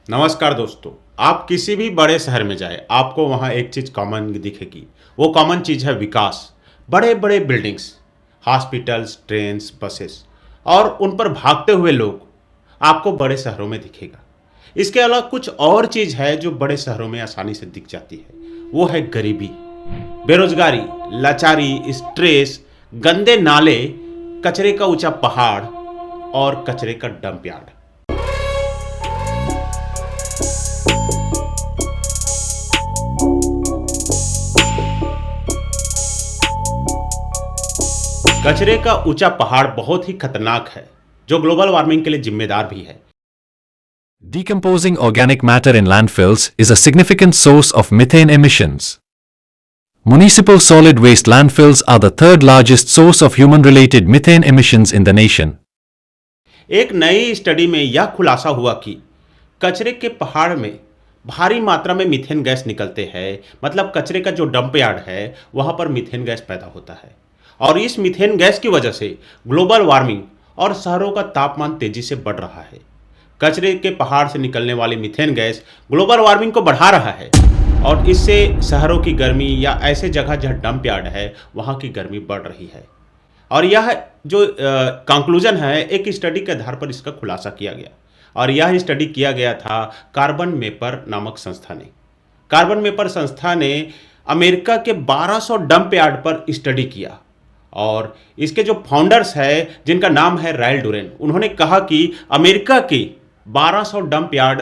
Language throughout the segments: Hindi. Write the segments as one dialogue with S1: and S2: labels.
S1: नमस्कार दोस्तों। आप किसी भी बड़े शहर में जाए आपको वहाँ एक चीज़ कॉमन दिखेगी। वो कॉमन चीज़ है विकास। बड़े बड़े बिल्डिंग्स, हॉस्पिटल्स, ट्रेन्स, बसेस और उन पर भागते हुए लोग आपको बड़े शहरों में दिखेगा। इसके अलावा कुछ और चीज़ है जो बड़े शहरों में आसानी से दिख जाती है। वो है गरीबी, बेरोजगारी, लाचारी, स्ट्रेस, गंदे नाले, कचरे का ऊंचा पहाड़ और कचरे का डंप यार्ड। कचरे का ऊंचा पहाड़ बहुत ही खतरनाक है, जो ग्लोबल वार्मिंग के लिए जिम्मेदार भी है।
S2: Decomposing organic matter in landfills is a significant source of methane emissions. Municipal solid waste landfills are the third largest source of human-related methane emissions in the nation.
S1: एक नई स्टडी में यह खुलासा हुआ कि कचरे के पहाड़ में भारी मात्रा में मीथेन गैस निकलते हैं। मतलब कचरे का जो डंप यार्ड है वहाँ पर मीथेन गैस पैदा होता है और इस मीथेन गैस की वजह से ग्लोबल वार्मिंग और शहरों का तापमान तेजी से बढ़ रहा है। कचरे के पहाड़ से निकलने वाली मीथेन गैस ग्लोबल वार्मिंग को बढ़ा रहा है और इससे शहरों की गर्मी या ऐसे जगह जहाँ डंप यार्ड है वहाँ की गर्मी बढ़ रही है। और यह जो कंक्लूजन है, एक स्टडी के आधार पर इसका खुलासा किया गया और यह स्टडी किया गया था कार्बन मेपर नामक संस्था ने। कार्बन मेपर संस्था ने अमेरिका के 1200 डंप यार्ड पर स्टडी किया और इसके जो फाउंडर्स है, जिनका नाम है रायल डुरेन, उन्होंने कहा कि अमेरिका के 1200 डंप यार्ड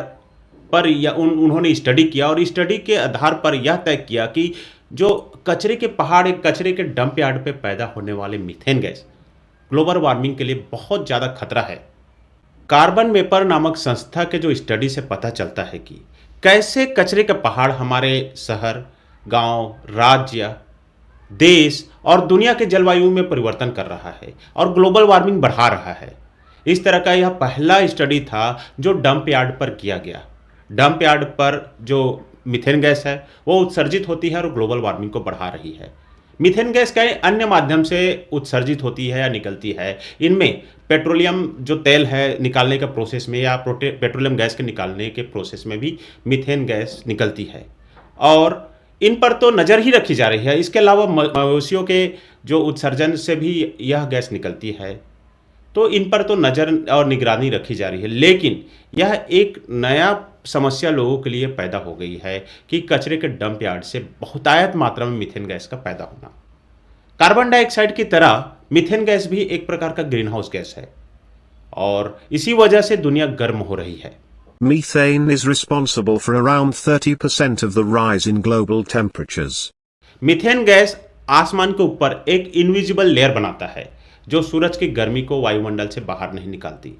S1: पर उन्होंने स्टडी किया और स्टडी के आधार पर यह तय किया कि जो कचरे के पहाड़, एक कचरे के डंप यार्ड पे पैदा होने वाले मीथेन गैस ग्लोबल वार्मिंग के लिए बहुत ज़्यादा खतरा है। कार्बन मेपर नामक संस्था के जो स्टडी से पता चलता है कि कैसे कचरे के पहाड़ हमारे शहर, गांव, राज्य, देश और दुनिया के जलवायु में परिवर्तन कर रहा है और ग्लोबल वार्मिंग बढ़ा रहा है। इस तरह का यह पहला स्टडी था जो डंप यार्ड पर किया गया। डंप यार्ड पर जो मीथेन गैस है वो उत्सर्जित होती है और ग्लोबल वार्मिंग को बढ़ा रही है। मीथेन गैस कई अन्य माध्यम से उत्सर्जित होती है या निकलती है। इनमें पेट्रोलियम जो तेल है निकालने का प्रोसेस में या पेट्रोलियम गैस के निकालने के प्रोसेस में भी मीथेन गैस निकलती है और इन पर तो नज़र ही रखी जा रही है। इसके अलावा मवेशियों के जो उत्सर्जन से भी यह गैस निकलती है, तो इन पर तो नज़र और निगरानी रखी जा रही है। लेकिन यह एक नया समस्या लोगों के लिए पैदा हो गई है कि कचरे के डंप यार्ड से बहुतायत मात्रा में मीथेन गैस का पैदा होना। कार्बन डाइऑक्साइड की तरह मीथेन गैस भी एक प्रकार का ग्रीन हाउस गैस है और इसी वजह से दुनिया गर्म हो रही है।
S3: Methane is responsible for around 30% of the rise in global temperatures.
S1: Methane gas आसमान के ऊपर एक इनविजिबल लेयर बनाता है जो सूरज की गर्मी को वायुमंडल से बाहर नहीं निकालती।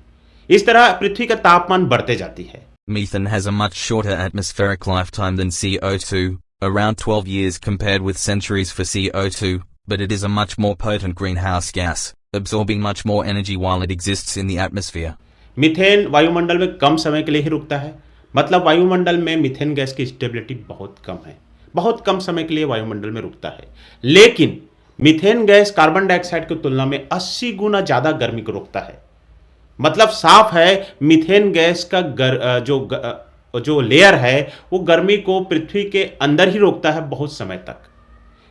S1: इस तरह पृथ्वी का तापमान बढ़ते जाती है।
S4: Methane has a much shorter atmospheric lifetime than CO2, around 12 years compared with centuries for CO2, but it is a much more potent greenhouse gas, absorbing much more energy while it exists in the atmosphere.
S1: Methane वायुमंडल में कम समय के लिए ही रुकता है। मतलब वायुमंडल में मीथेन गैस की स्टेबिलिटी बहुत कम है, बहुत कम समय के लिए वायुमंडल में रुकता है। लेकिन मीथेन गैस कार्बन डाइऑक्साइड की तुलना में 80 गुना ज़्यादा गर्मी को रोकता है। मतलब साफ है, मीथेन गैस का जो लेयर है वो गर्मी को पृथ्वी के अंदर ही रोकता है बहुत समय तक।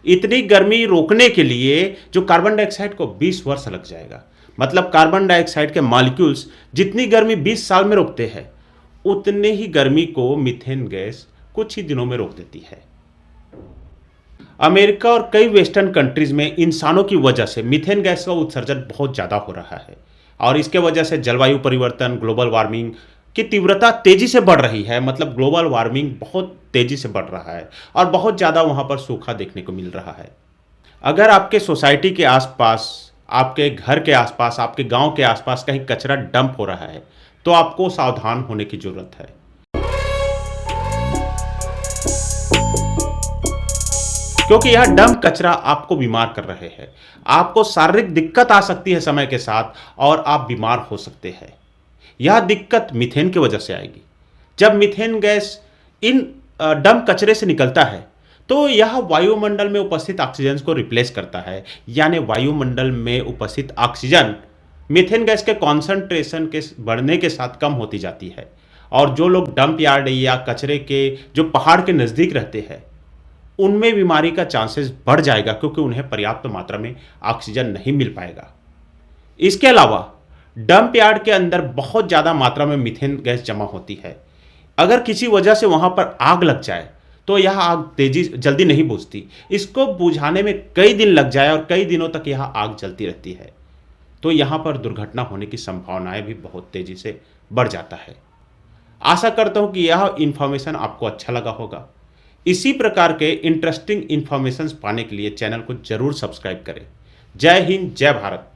S1: इतनी गर्मी रोकने के लिए जो कार्बन डाइऑक्साइड को 20 वर्ष लग जाएगा। मतलब कार्बन डाइऑक्साइड के मॉलिक्यूल्स जितनी गर्मी 20 साल में रोकते हैं, उतने ही गर्मी को मीथेन गैस कुछ ही दिनों में रोक देती है। अमेरिका और कई वेस्टर्न कंट्रीज में इंसानों की वजह से मीथेन गैस का उत्सर्जन बहुत ज़्यादा हो रहा है और इसके वजह से जलवायु परिवर्तन, ग्लोबल वार्मिंग की तीव्रता तेजी से बढ़ रही है। मतलब ग्लोबल वार्मिंग बहुत तेजी से बढ़ रहा है और बहुत ज़्यादा वहाँ पर सूखा देखने को मिल रहा है। अगर आपके सोसाइटी के आसपास, आपके घर के आसपास, आपके गांव के आसपास कहीं कचरा डंप हो रहा है तो आपको सावधान होने की जरूरत है। क्योंकि यह डंप कचरा आपको बीमार कर रहे हैं। आपको शारीरिक दिक्कत आ सकती है समय के साथ और आप बीमार हो सकते हैं। यह दिक्कत मीथेन की वजह से आएगी। जब मीथेन गैस इन डंप कचरे से निकलता है तो यह वायुमंडल में उपस्थित ऑक्सीजन को रिप्लेस करता है, यानी वायुमंडल में उपस्थित ऑक्सीजन मीथेन गैस के कॉन्सेंट्रेशन के बढ़ने के साथ कम होती जाती है और जो लोग डंप यार्ड या कचरे के जो पहाड़ के नज़दीक रहते हैं उनमें बीमारी का चांसेस बढ़ जाएगा, क्योंकि उन्हें पर्याप्त मात्रा में ऑक्सीजन नहीं मिल पाएगा। इसके अलावा डंप यार्ड के अंदर बहुत ज़्यादा मात्रा में मीथेन गैस जमा होती है। अगर किसी वजह से वहाँ पर आग लग जाए तो यह आग जल्दी नहीं बुझती। इसको बुझाने में कई दिन लग जाए और कई दिनों तक यह आग जलती रहती है, तो यहाँ पर दुर्घटना होने की संभावनाएं भी बहुत तेज़ी से बढ़ जाता है। आशा करता हूँ कि यह इन्फॉर्मेशन आपको अच्छा लगा होगा। इसी प्रकार के इंटरेस्टिंग इन्फॉर्मेशन पाने के लिए चैनल को जरूर सब्सक्राइब करें। जय हिंद, जय भारत।